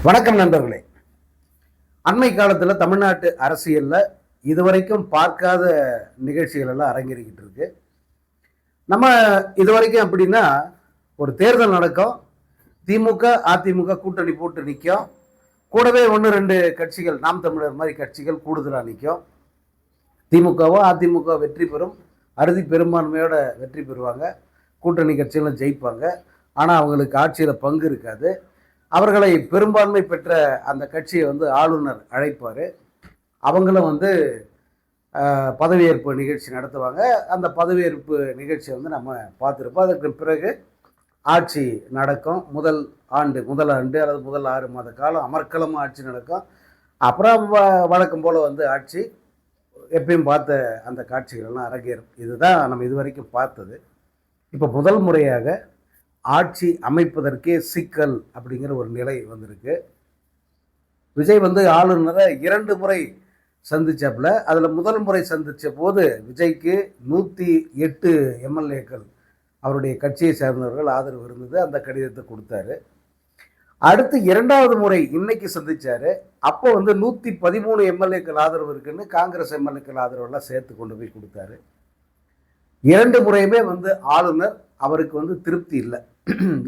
வணக்கம் நண்பர்களே. அண்மை காலத்தில் தமிழ்நாட்டு அரசியலில் இதுவரைக்கும் பார்க்காத நிகழ்ச்சிகள் எல்லாம் அரங்கேறிக்கிட்டு இருக்கு. நம்ம இதுவரைக்கும் அப்படின்னா ஒரு தேர்தல் நடக்கும், திமுக அதிமுக கூட்டணி போட்டு நிற்கும், கூடவே ஒன்று ரெண்டு கட்சிகள் நாம் தமிழர் மாதிரி கட்சிகள் கூடுதலாக நிற்கும். திமுகவோ அதிமுக வெற்றி பெறும், அறுதி பெரும்பான்மையோட வெற்றி பெறுவாங்க, கூட்டணி கட்சிகளும் ஜெயிப்பாங்க. ஆனால் அவங்களுக்கு ஆட்சியில் பங்கு இருக்காது. அவர்களை பெரும்பான்மை பெற்ற அந்த கட்சியை ஆளுநர் அழைப்பார். அவங்களும் பதவியேற்பு நிகழ்ச்சி நடத்துவாங்க. அந்த பதவியேற்பு நிகழ்ச்சியை நம்ம பார்த்துருப்போம். அதற்கு பிறகு ஆட்சி நடக்கும். முதல் ஆண்டு அல்லது முதல் 6 மாத காலம் அமர்க்கலமாக ஆட்சி நடக்கும். அப்புறம் வழக்கம் போல் ஆட்சி எப்பயும் பார்த்த அந்த காட்சிகளெல்லாம் அரங்கேறும். இதுதான் நம்ம இதுவரைக்கும் பார்த்தது. இப்போ முதல் முறையாக ஆட்சி அமைப்பதற்கே சிக்கல் அப்படிங்கிற ஒரு நிலை வந்திருக்கு. விஜய் ஆளுநரை 2 முறை சந்திச்சாப்புல. அதில் முதல் முறை சந்தித்த போது விஜய்க்கு 108 எம்எல்ஏக்கள் அவருடைய கட்சியை சேர்ந்தவர்கள் ஆதரவு இருந்தது. அந்த கடிதத்தை கொடுத்தாரு. அடுத்து 2வது முறை இன்னைக்கு சந்திச்சாரு. அப்போ 113 எம்எல்ஏக்கள் ஆதரவு இருக்குன்னு காங்கிரஸ் எம்எல்ஏக்கள் ஆதரவெல்லாம் சேர்த்து கொண்டு போய் கொடுத்தாரு. 2 முறையுமே ஆளுநர் அவருக்கு திருப்தி இல்லை.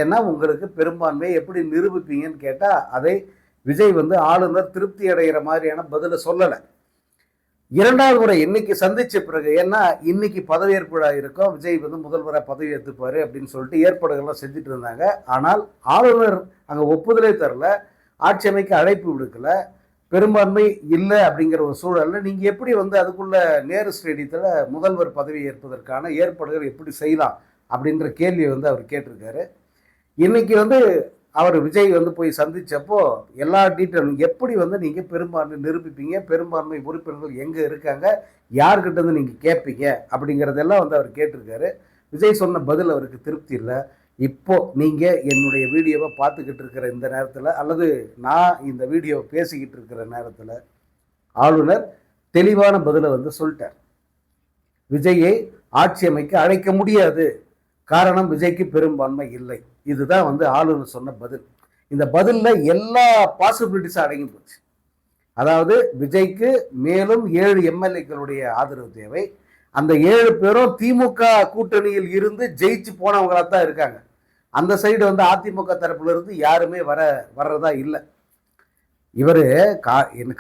ஏன்னா உங்களுக்கு பெரும்பான்மை எப்படி நிரூபிப்பீங்கன்னு கேட்டால் அதை விஜய் ஆளுநர் திருப்தி அடைகிற மாதிரியான பதிலை சொல்லலை. 2வது முறை இன்னைக்கு சந்திச்ச பிறகு, ஏன்னா இன்னைக்கு பதவியேற்பு விழா இருக்கும், விஜய் முதல்வராக பதவி ஏற்றுப்பாரு அப்படின்னு சொல்லிட்டு ஏற்பாடுகள்லாம் செஞ்சுட்டு இருந்தாங்க. ஆனால் ஆளுநர் அங்கே ஒப்புதலே தரல, ஆட்சி அமைக்க அழைப்பு விடுக்கல, பெரும்பான்மை இல்லை அப்படிங்கிற ஒரு சூழலில் நீங்கள் எப்படி அதுக்குள்ள நேரு ஸ்டேடியத்தில் முதல்வர் பதவி ஏற்பதற்கான ஏற்பாடுகள் எப்படி செய்யலாம் அப்படின்ற கேள்வியை அவர் கேட்டிருக்காரு. இன்னைக்கு அவர் விஜய் போய் சந்திச்சப்போ எல்லா டீட்டெயிலும் எப்படி நீங்கள் பெரும்பான்மை நிரூபிப்பீங்க, பெரும்பான்மை உறுப்பினர்கள் எங்கே இருக்காங்க, யார்கிட்ட நீங்கள் கேட்பீங்க அப்படிங்கிறதெல்லாம் அவர் கேட்டிருக்காரு. விஜய் சொன்ன பதில் அவருக்கு திருப்தி இல்லை. இப்போ நீங்கள் என்னுடைய வீடியோவை பார்த்துக்கிட்டு இருக்கிற இந்த நேரத்தில் அல்லது நான் இந்த வீடியோவை பேசிக்கிட்டு இருக்கிற நேரத்தில் ஆளுநர் தெளிவான பதிலை சொல்லிட்டார். விஜயை ஆட்சி அமைக்க அழைக்க முடியாது, காரணம் விஜய்க்கு பெரும்பான்மை இல்லை. இதுதான் ஆளுநர் சொன்ன பதில். இந்த பதிலில் எல்லா பாசிபிலிட்டிஸும் அடங்கி போச்சு. அதாவது விஜய்க்கு மேலும் 7 எம்எல்ஏக்களுடைய ஆதரவு தேவை. அந்த 7 பேரும் திமுக கூட்டணியில் இருந்து ஜெயிச்சு போனவங்களாக தான் இருக்காங்க. அந்த சைடு அதிமுக தரப்புல இருந்து யாருமே வர்றதா இல்லை. இவர்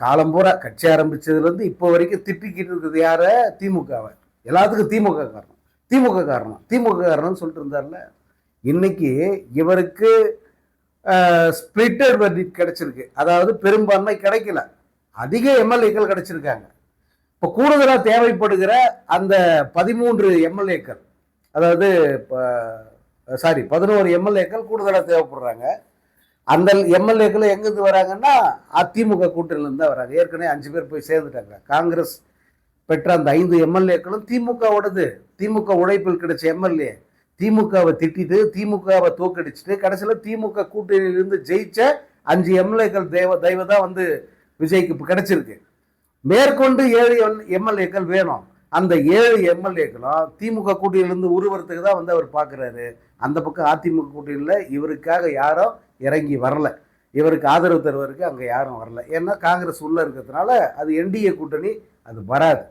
காலம்பூரா கட்சி ஆரம்பிச்சதுலேருந்து இப்போ வரைக்கும் திட்டிக்கிட்டு இருக்கிறது யார? திமுகவை. எல்லாத்துக்கும் திமுக காரணம்னு சொல்லிட்டு இருந்தார்ல. இன்னைக்கு இவருக்கு ஸ்பிளிட்டட் வெர்டிக்ட் கிடைச்சிருக்கு. அதாவது பெரும்பான்மை கிடைக்கல, அதிக எம்எல்ஏக்கள் கிடைச்சிருக்காங்க. இப்போ கூடுதலாக தேவைப்படுகிற அந்த 13 எம்எல்ஏக்கள், அதாவது 11 எம்எல்ஏக்கள் கூடுதலாக தேவைப்படுறாங்க. அந்த எம்எல்ஏக்கள் எங்கேருந்து வராங்கன்னா அதிமுக கூட்டணியிலேருந்து தான் வராங்க. ஏற்கனவே 5 பேர் போய் சேர்ந்துட்டாங்க. காங்கிரஸ் பெற்ற அந்த 5 எம்எல்ஏக்களும் திமுகவோடது. திமுக உழைப்பில் கிடைச்ச எம்எல்ஏ திமுகவை திட்டிட்டு திமுகவை தோக்கடிச்சுட்டு கடைசியில் திமுக கூட்டணியிலிருந்து ஜெயிச்ச 5 எம்எல்ஏக்கள் தெய்வ தான் விஜய்க்கு இப்போ கிடைச்சிருக்கு. மேற்கொண்டு 7 எம்எல்ஏக்கள் வேணும். அந்த 7 எம்எல்ஏக்களும் திமுக கூட்டணியிலிருந்து உருவறதுக்கு தான் அவர் பார்க்குறாரு. அந்த பக்கம் அதிமுக கூட்டணியில் இவருக்காக யாரும் இறங்கி வரல, இவருக்கு ஆதரவு தருவதற்கு அங்கே யாரும் வரல. ஏன்னா காங்கிரஸ் உள்ளே இருக்கிறதுனால அது என்டிஏ கூட்டணி, அது வராது.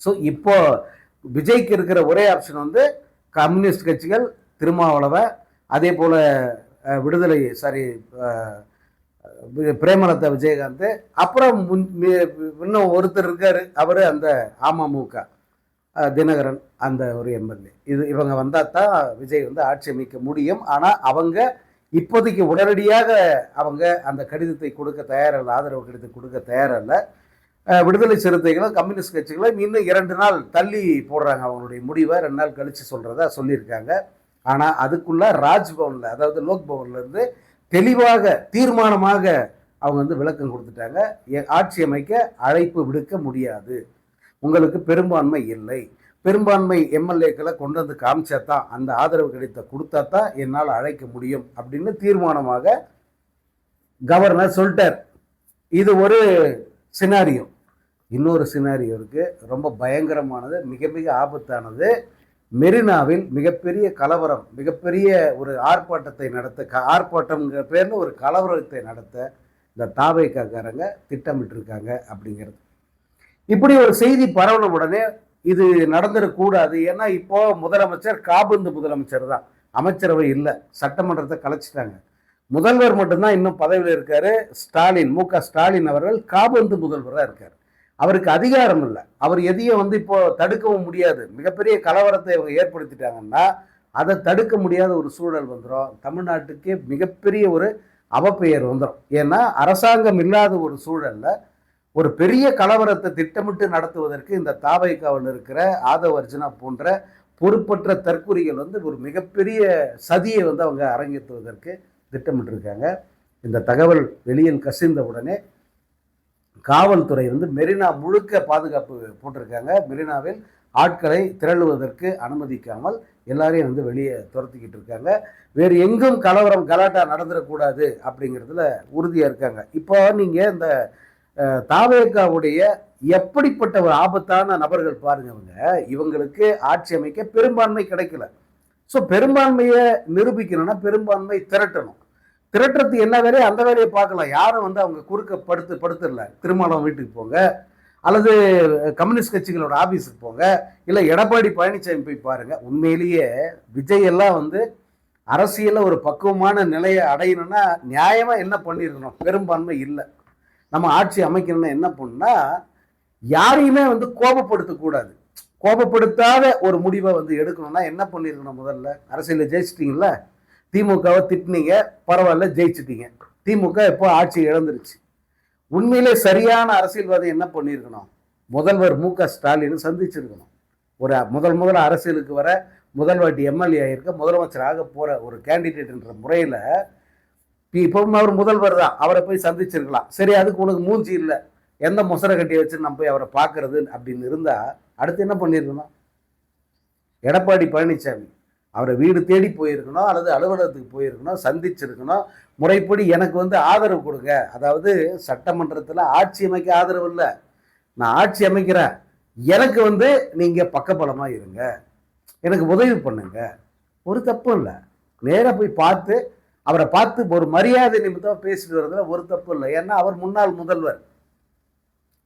ஸோ இப்போ விஜய்க்கு இருக்கிற ஒரே ஆப்ஷன் கம்யூனிஸ்ட் கட்சிகள், திருமாவளவன், அதே போல் பிரேமலதா விஜயகாந்த், அப்புறம் இன்னும் ஒருத்தர் இருக்கார், அவர் அந்த அமமுக தினகரன், அந்த ஒரு எம்எல்ஏ. இவங்க வந்தால் தான் விஜய் ஆட்சி அமைக்க முடியும். ஆனால் அவங்க இப்போதைக்கு உடனடியாக அவங்க அந்த கடிதத்தை கொடுக்க தயாரில்லை, ஆதரவு கடிதத்தை கொடுக்க தயாரில்லை. விடுதலை சிறுத்தைகளும் கம்யூனிஸ்ட் கட்சிகளும் இன்னும் 2 நாள் தள்ளி போடுறாங்க அவங்களுடைய முடிவை. 2 நாள் கழித்து சொல்கிறதா சொல்லியிருக்காங்க. ஆனால் அதுக்குள்ளே ராஜ்பவனில், அதாவது லோக் பவன்லேருந்து தெளிவாக தீர்மானமாக அவங்க விளக்கம் கொடுத்துட்டாங்க. ஆட்சி அமைக்க அழைப்பு விடுக்க முடியாது, உங்களுக்கு பெரும்பான்மை இல்லை, பெரும்பான்மை எம்எல்ஏக்களை கொண்டு காமிச்சா தான், அந்த ஆதரவு கிடைத்த கொடுத்தா தான் என்னால் அழைக்க முடியும் அப்படின்னு தீர்மானமாக கவர்னர் சொல்லிட்டார். இது ஒரு சினாரியோ. இன்னொரு சினாரியோ இருக்குது, ரொம்ப பயங்கரமானது, மிக மிக ஆபத்தானது. மெரினாவில் மிகப்பெரிய கலவரம், மிகப்பெரிய ஒரு ஆர்ப்பாட்டத்தை நடத்த, ஆர்ப்பாட்டம்ங்கிற பேரில் ஒரு கலவரத்தை நடத்த இந்த தாவேக்காரங்க திட்டமிட்டிருக்காங்க அப்படிங்கிறது. இப்படி ஒரு செய்தி பரவன உடனே இது நடந்துடக்கூடாது. ஏன்னா இப்போ முதலமைச்சர் காபந்து முதலமைச்சர் தான், அமைச்சரவை இல்லை, சட்டமன்றத்தை கலைச்சிட்டாங்க. முதல்வர் மட்டும்தான் இன்னும் பதவியில் இருக்காரு. ஸ்டாலின், மு க ஸ்டாலின் அவர்கள் காபந்து முதல்வராக இருக்கார். அவருக்கு அதிகாரம் இல்லை. அவர் எதையும் இப்போ தடுக்கவும் முடியாது. மிகப்பெரிய கலவரத்தை அவங்க ஏற்படுத்திட்டாங்கன்னா அதை தடுக்க முடியாத ஒரு சூழல் வந்துடும். தமிழ்நாட்டுக்கே மிகப்பெரிய ஒரு அவப்பெயர் வந்துடும். ஏன்னா அரசாங்கம் இல்லாத ஒரு சூழல்ல ஒரு பெரிய கலவரத்தை திட்டமிட்டு நடத்துவதற்கு இந்த தாவைக்காவில் இருக்கிற ஆதவ அர்ஜுனா போன்ற பொறுப்பற்ற தற்குறிகள் ஒரு மிகப்பெரிய சதியை அவங்க அரங்கேற்றுவதற்கு திட்டமிட்டிருக்காங்க. இந்த தகவல் வெளியில் கசிந்த உடனே காவல்துறை மெரினா முழுக்க பாதுகாப்பு போட்டிருக்காங்க. மெரினாவில் ஆட்களை திரளுவதற்கு அனுமதிக்காமல் எல்லாரையும் வெளியே துரத்திக்கிட்டு இருக்காங்க. வேறு எங்கும் கலவரம் கலாட்டா நடந்துடக்கூடாது அப்படிங்கிறதுல உறுதியாக இருக்காங்க. இப்போ நீங்கள் இந்த தாவேக்காவுடைய எப்படிப்பட்ட ஒரு ஆபத்தான நபர்கள் பாருங்க. இவங்களுக்கு ஆட்சி அமைக்க பெரும்பான்மை கிடைக்கல. ஸோ பெரும்பான்மையை நிரூபிக்கணும்னா பெரும்பான்மை திரட்டணும். திரட்டுறது என்ன வேலையை அந்த வேலையை பார்க்கலாம். யாரும் அவங்க குறுக்க படுத்துடல. திருமாவளவன் வீட்டுக்கு போங்க, அல்லது கம்யூனிஸ்ட் கட்சிகளோட ஆஃபீஸுக்கு போங்க, இல்லை எடப்பாடி பழனிசாமி போய் பாருங்க. உண்மையிலேயே விஜய் எல்லாம் அரசியலில் ஒரு பக்குவமான நிலையை அடையணும்னா நியாயமாக என்ன பண்ணியிருக்கணும்? பெரும்பான்மை இல்லை. நம்ம ஆட்சி அமைக்கணும்னா என்ன பண்ணுன்னா யாரையுமே கோபப்படுத்தக்கூடாது. கோபப்படுத்தாத ஒரு முடிவை எடுக்கணும்னா என்ன பண்ணியிருக்கணும்? முதல்ல அரசியலில் ஜெயிச்சிட்டிங்கள, திமுகவை திட்டினீங்க, பரவாயில்ல ஜெயிச்சிட்டீங்க. திமுக இப்போ ஆட்சி இழந்துருச்சு. உண்மையிலே சரியான அரசியல்வாதி என்ன பண்ணியிருக்கணும்? முதல்வர் மு க ஸ்டாலின் சந்திச்சிருக்கணும். ஒரு முதல் அரசியலுக்கு வர முதல்வாட்டி எம்எல்ஏ இருக்க முதலமைச்சராக போகிற ஒரு கேண்டிடேட்ன்ற முறையில் இப்பவும் அவர் முதல்வர் தான், அவரை போய் சந்திச்சிருக்கலாம். சரி, அதுக்கு உனக்கு மூஞ்சி இல்லை, எந்த மொசரை கட்டி வச்சு நம்ம போய் அவரை பார்க்கறது அப்படின்னு இருந்தால் அடுத்து என்ன பண்ணியிருக்கணும்? எடப்பாடி பழனிசாமி அவரை வீடு தேடி போயிருக்கணும், அல்லது அலுவலகத்துக்கு போயிருக்கணும், சந்திச்சிருக்கணும். முறைப்படி எனக்கு ஆதரவு கொடுங்க. அதாவது சட்டமன்றத்தில் ஆட்சி அமைக்க ஆதரவு இல்லை, நான் ஆட்சி அமைக்கிறேன், எனக்கு நீங்கள் பக்கபலமாக இருங்க, எனக்கு உதவி பண்ணுங்க. ஒரு தப்பும் இல்லை. நேராக போய் பார்த்து அவரை பார்த்து ஒரு மரியாதை நிமித்தம் பேசிட்டு வரதுல ஒரு தப்பு இல்லை. ஏன்னா அவர் முன்னாள் முதல்வர்,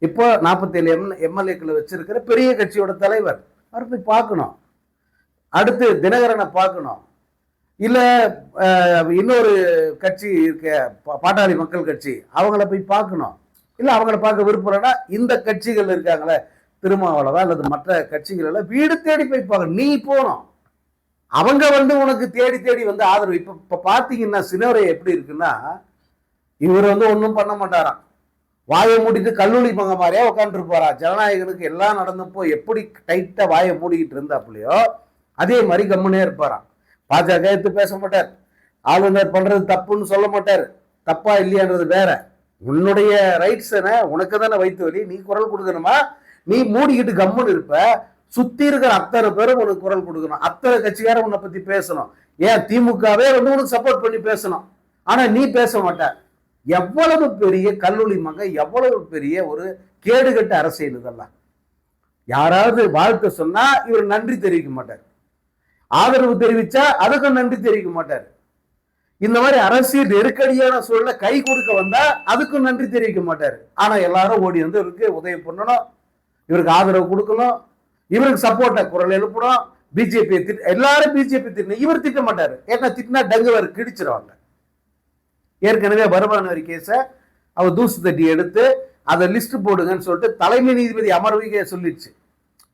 இப்போ 47 எம்எல்ஏக்களை வச்சிருக்கிற பெரிய கட்சியோட தலைவர். அவர் போய் பார்க்கணும். அடுத்து தினகரனை பார்க்கணும். இல்லை இன்னொரு கட்சி இருக்க பாட்டாளி மக்கள் கட்சி, அவங்கள போய் பார்க்கணும். இல்லை அவங்கள பார்க்க விருப்பம்னா இந்த கட்சிகள் இருக்காங்களே, திருமாவளவன் அல்லது மற்ற கட்சிகள் எல்லாம் வீடு தேடி போய் பார்க்கணும். நீ போகணும். அவங்க உனக்கு தேடி தேடி ஆதரவு. இப்போ பார்த்தீங்கன்னா சினோரை எப்படி இருக்குன்னா, இவர் ஒன்றும் பண்ண மாட்டாராம், வாயை மூடிட்டு கல்லூரி பங்க மாதிரியா உட்காந்துருப்பாரா. ஜனநாயகனுக்கு எல்லாம் நடந்தப்போ எப்படி டைட்டாக வாயை மூடிக்கிட்டு இருந்தாப்புலையோ அதே மாதிரி கம்முனே இருப்பாராம். பாஜக எடுத்து பேச மாட்டார், ஆளுநர் பண்றது தப்புன்னு சொல்ல மாட்டார். தப்பா இல்லையான்றது வேற. உன்னுடைய ரைட்ஸ் உனக்கு தானே வைத்து வழி, நீ குரல் கொடுக்கணுமா? நீ மூடிக்கிட்டு கம்முன்னு இருப்ப, சுத்தி இருக்கிற அத்தனை பேரும் உனக்கு குரல் கொடுக்கணும், அத்தனை கட்சிக்காரன் உன்னை பத்தி பேசணும். ஏன் திமுகவே உனக்கு சப்போர்ட் பண்ணி பேசணும், ஆனா நீ பேச மாட்ட. எவ்வளவு பெரிய கல்லூரி மங்க, எவ்வளவு பெரிய ஒரு கேடுகட்ட அரசியல் இதெல்லாம். யாராவது வாழ்த்து சொன்னா இவர் நன்றி தெரிவிக்க மாட்டார், ஆதரவு தெரிவிச்சா அதுக்கும் நன்றி தெரிவிக்க மாட்டார். இந்த மாதிரி அரசியல் நெருக்கடியான சூழல கை கொடுக்க வந்தா அதுக்கும் நன்றி தெரிவிக்க மாட்டார். ஆனா எல்லாரும் ஓடி இவருக்கு உதவி பண்ணணும், இவருக்கு ஆதரவு கொடுக்கணும், இவருக்கு சப்போர்ட்டா குரல் எழுப்பணும். பிஜேபி எல்லாரும் பிஜேபி திட்டணும், இவர் திட்ட மாட்டாரு. ஏன்னா திட்டினா டங்குவர் கிடிச்சிருவாங்க. ஏற்கனவே வருமான வரி கேஸ அவர் தூசு தட்டி எடுத்து அதை லிஸ்ட் போடுங்கன்னு சொல்லிட்டு தலைமை நீதிபதி அமர்வுக்கே சொல்லிடுச்சு.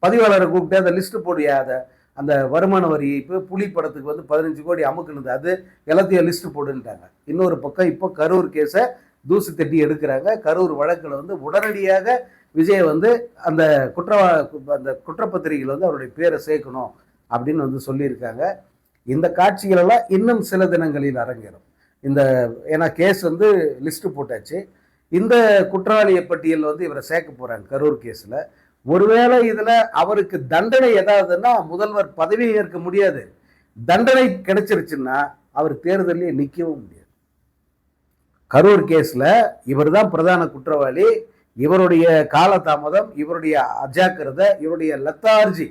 பதிவாளரை கூப்பிட்டு அந்த லிஸ்ட் போடுயா, அதை அந்த வருமான வரி இப்போ புலி படத்துக்கு 15 கோடி அமுக்குனது, அது எல்லாத்தையும் லிஸ்ட் போடுன்ட்டாங்க. இன்னொரு பக்கம் இப்போ கரூர் கேஸை தூசு தட்டி எடுக்கிறாங்க. கரூர் வழக்கில் உடனடியாக விஜய் அந்த குற்றப்பத்திரிகையில் அவருடைய பேரை சேர்க்கணும் அப்படின்னு சொல்லியிருக்காங்க. இந்த காட்சிகளெல்லாம் இன்னும் சில தினங்களில் அரங்கேறும். ஏன்னா கேஸ் லிஸ்ட் போட்டாச்சு. இந்த குற்றவாளியை பட்டியல் இவரை சேர்க்க போறாங்க கரூர் கேஸில். ஒருவேளை இதில் அவருக்கு தண்டனை ஏதாவதுன்னா முதல்வர் பதவி ஏற்க முடியாது. தண்டனை கிடைச்சிருச்சுன்னா அவர் தேர்தலே நிற்கவும் முடியாது. கரூர் கேஸில் இவர் தான் பிரதான குற்றவாளி. இவருடைய காலதாமதம், இவருடைய அஜாக்கிரதை, இவருடைய லத்தார்ஜி,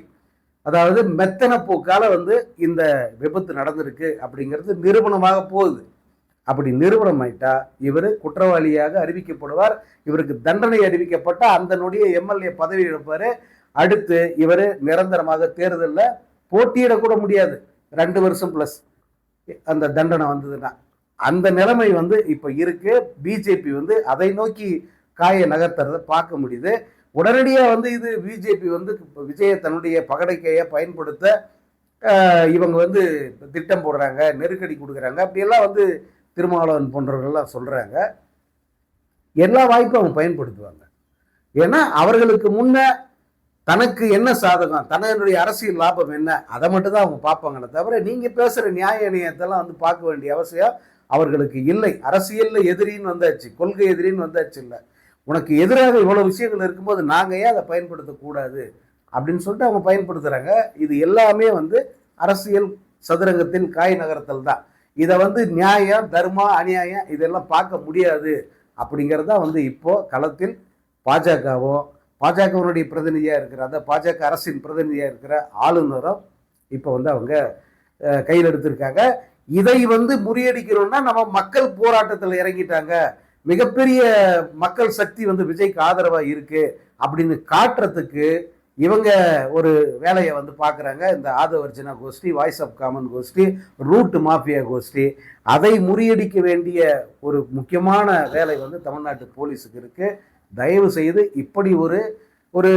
அதாவது மெத்தன போக்கால வந்து இந்த விபத்து நடந்திருக்கு அப்படிங்கிறது நிரூபணமாக போகுது. அப்படி நிரூபணம் ஆயிட்டா இவர் குற்றவாளியாக அறிவிக்கப்படுவார். இவருக்கு தண்டனை அறிவிக்கப்பட்ட அந்த நொடிய எம்எல்ஏ பதவி இழப்பாரு. அடுத்து இவர் நிரந்தரமாக தேர்தலில் போட்டியிடக்கூட முடியாது. 2 வருஷம் பிளஸ் அந்த தண்டனை வந்ததுன்னா அந்த நிலைமை வந்து இப்போ இருக்கு. பிஜேபி வந்து அதை நோக்கி காயை நகர்த்துறதை பார்க்க முடியுது. உடனடியாக வந்து இது பிஜேபி வந்து விஜயை தன்னுடைய பகடைக்கையை பயன்படுத்த இவங்க வந்து திட்டம் போடுறாங்க, நெருக்கடி கொடுக்குறாங்க, அப்படியெல்லாம் வந்து திருமாவளவன் போன்றவர்கள்லாம் சொல்கிறாங்க. எல்லா வாய்ப்பும் அவங்க பயன்படுத்துவாங்க. ஏன்னா அவர்களுக்கு முன்ன தனக்கு என்ன சாதகம், தன்னுடைய அரசியல் லாபம் என்ன, அதை மட்டும் தான் அவங்க பார்ப்பாங்களே தவிர நீங்கள் பேசுகிற நியாய நியாயத்தெல்லாம் வந்து பார்க்க வேண்டிய அவசியம் அவர்களுக்கு இல்லை. அரசியலில் எதிரின்னு வந்தாச்சு, கொள்கை எதிரின்னு வந்தாச்சு. இல்லை, உனக்கு எதிராக இவ்வளோ விஷயங்கள் இருக்கும்போது நாங்கள் ஏன் அதை பயன்படுத்தக்கூடாது அப்படின்னு சொல்லிட்டு அவங்க பயன்படுத்துகிறாங்க. இது எல்லாமே வந்து அரசியல் சதுரங்கத்தின் காய் நகரத்தல் தான். இதை வந்து நியாயம், தர்மம், அநியாயம் இதெல்லாம் பார்க்க முடியாது அப்படிங்கிறதா வந்து இப்போ களத்தில் பாஜகவினுடைய பிரதிநிதியாக இருக்கிற, அந்த பாஜக அரசின் பிரதிநிதியாக இருக்கிற ஆளுநரும் இப்போ வந்து அவங்க கையில் எடுத்திருக்காங்க. இதை வந்து முறியடிக்கணும்னா நம்ம மக்கள் போராட்டத்தில் இறங்கிட்டாங்க, மிகப்பெரிய மக்கள் சக்தி வந்து விஜய்க்கு ஆதரவாக இருக்கு அப்படின்னு காட்டுறதுக்கு இவங்க ஒரு வேலையை வந்து பார்க்குறாங்க. இந்த ஆதவர்ஜனா கோஷ்டி, வாய்ஸ் ஆஃப் காமன் கோஷ்டி, ரூட் மாஃபியா கோஷ்டி, அதை முறியடிக்க வேண்டிய ஒரு முக்கியமான வேலை வந்து தமிழ்நாட்டு போலீஸுக்கு இருக்குது. தயவு செய்து இப்படி ஒரு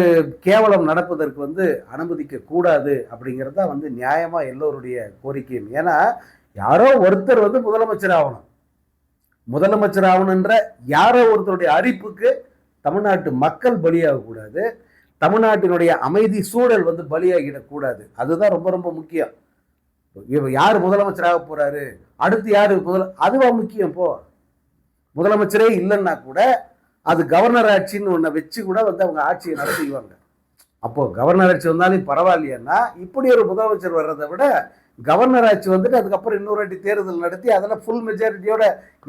கேவலம் நடப்பதற்கு வந்து அனுமதிக்க கூடாது அப்படிங்கிறது தான் வந்து நியாயமாக எல்லோருடைய கோரிக்கையும். ஏன்னா யாரோ ஒருத்தர் வந்து முதலமைச்சர் ஆகணுன்ற யாரோ ஒருத்தருடைய அரிப்புக்கு தமிழ்நாட்டு மக்கள் பலியாகக்கூடாது, தமிழ்நாட்டினுடைய அமைதி சூழல் வந்து பலியாகிடக்கூடாது. அதுதான் ரொம்ப ரொம்ப முக்கியம். யார் முதலமைச்சராக போறாரு, அடுத்து யாரு அதுவா முக்கியம். முதலமைச்சரே இல்லைன்னா கூட அது கவர்னர் ஆட்சின்னு ஒன்றை வச்சு கூட வந்து அவங்க ஆட்சியை நடத்திக்குவாங்க. அப்போ கவர்னர் ஆட்சி வந்தாலும் பரவாயில்லையன்னா, இப்படி ஒரு முதலமைச்சர் வர்றதை விட கவர்னர் ஆட்சி வந்துட்டு அதுக்கப்புறம் இன்னொரு வாட்டி தேர்தல் நடத்தி அதில் ஃபுல் மெஜாரிட்டியோட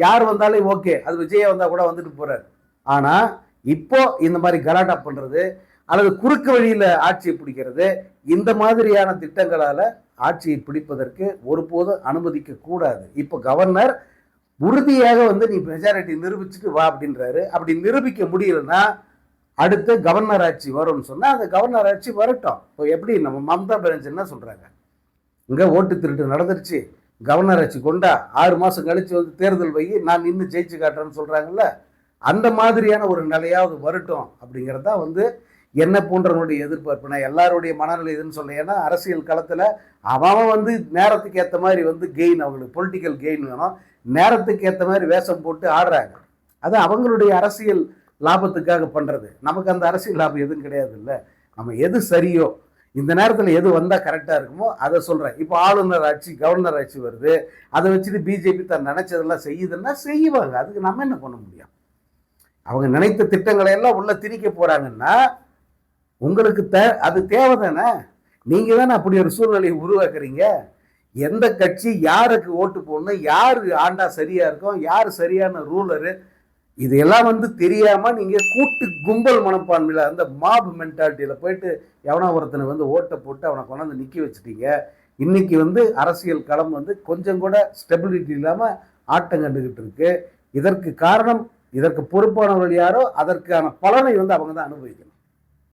யார் வந்தாலும் ஓகே, அது விஜயா வந்தால் கூட வந்துட்டு போறாரு. ஆனால் இப்போ இந்த மாதிரி கலாட்டா பண்ணுறது அல்லது குறுக்கு வழியில் ஆட்சியை பிடிக்கிறது, இந்த மாதிரியான திட்டங்களால் ஆட்சியை பிடிப்பதற்கு ஒருபோதும் அனுமதிக்க கூடாது. இப்போ கவர்னர் உறுதியாக வந்து நீ மெஜாரிட்டி நிரூபிச்சுட்டு வா அப்படின்றாரு. அப்படி நிரூபிக்க முடியலன்னா அடுத்து கவர்னர் ஆட்சி வரும்னு சொன்னால் அந்த கவர்னர் ஆட்சி வரட்டும். இப்போ எப்படி நம்ம மம்தா பானர்ஜி என்ன சொல்கிறாங்க, இங்கே ஓட்டு திருட்டு நடந்துருச்சு, கவர்னர் ஆட்சி கொண்டா 6 மாதம் கழிச்சு வந்து தேர்தல் வை, நான் இன்னும் ஜெயிச்சு காட்டுறேன்னு சொல்கிறாங்கல்ல, அந்த மாதிரியான ஒரு நிலையாவது வரட்டும் அப்படிங்கிறது தான் வந்து என்ன போன்றவனுடைய எதிர்பார்ப்பு. நான் எல்லாருடைய மனநிலை இதுன்னு சொல்ல, ஏன்னா அரசியல் களத்தில் அவன் வந்து நேரத்துக்கு ஏற்ற மாதிரி வந்து கெயின், அவங்களுக்கு பொலிட்டிக்கல் கெயின் வேணும், நேரத்துக்கு ஏற்ற மாதிரி வேஷம் போட்டு ஆடுறாங்க. அது அவங்களுடைய அரசியல் லாபத்துக்காக பண்ணுறது. நமக்கு அந்த அரசியல் லாபம் எதுவும் கிடையாது. இல்லை, நம்ம எது சரியோ இந்த நேரத்தில் எது வந்தால் கரெக்டாக இருக்குமோ அதை சொல்கிறேன். இப்போ ஆளுநர் ஆட்சி, கவர்னர் ஆட்சி வருது, அதை வச்சுட்டு பிஜேபி தான் நினைச்சதெல்லாம் செய்யுதுன்னா செய்வாங்க. அதுக்கு நம்ம என்ன பண்ண முடியும்? அவங்க நினைத்த திட்டங்களை எல்லாம் உள்ள திணிக்க போகிறாங்கன்னா உங்களுக்கு அது தேவை தானே? நீங்கள் தானே அப்படி ஒரு சூழ்நிலையை உருவாக்குறீங்க. எந்த கட்சி யாருக்கு ஓட்டு போடணும், யார் ஆண்டா சரியாக இருக்கும், யார் சரியான ரூலரு, இதெல்லாம் வந்து தெரியாமல் நீங்கள் கூட்டு கும்பல் மனப்பான்மையில் அந்த மாப் மென்டாலிட்டியில் போயிட்டு எவனா ஒருத்தனை வந்து ஓட்டை போட்டு அவனை கொண்டாந்து நிற்க வச்சுட்டீங்க. இன்னைக்கு வந்து அரசியல் களம் வந்து கொஞ்சம் கூட ஸ்டெபிலிட்டி இல்லாமல் ஆட்டம் கண்டுகிட்டு இருக்கு. இதற்கு காரணம், இதற்கு பொறுப்பானவர்கள் யாரோ அதற்கான பலனை வந்து அவங்க தான் அனுபவிக்கிறாங்க.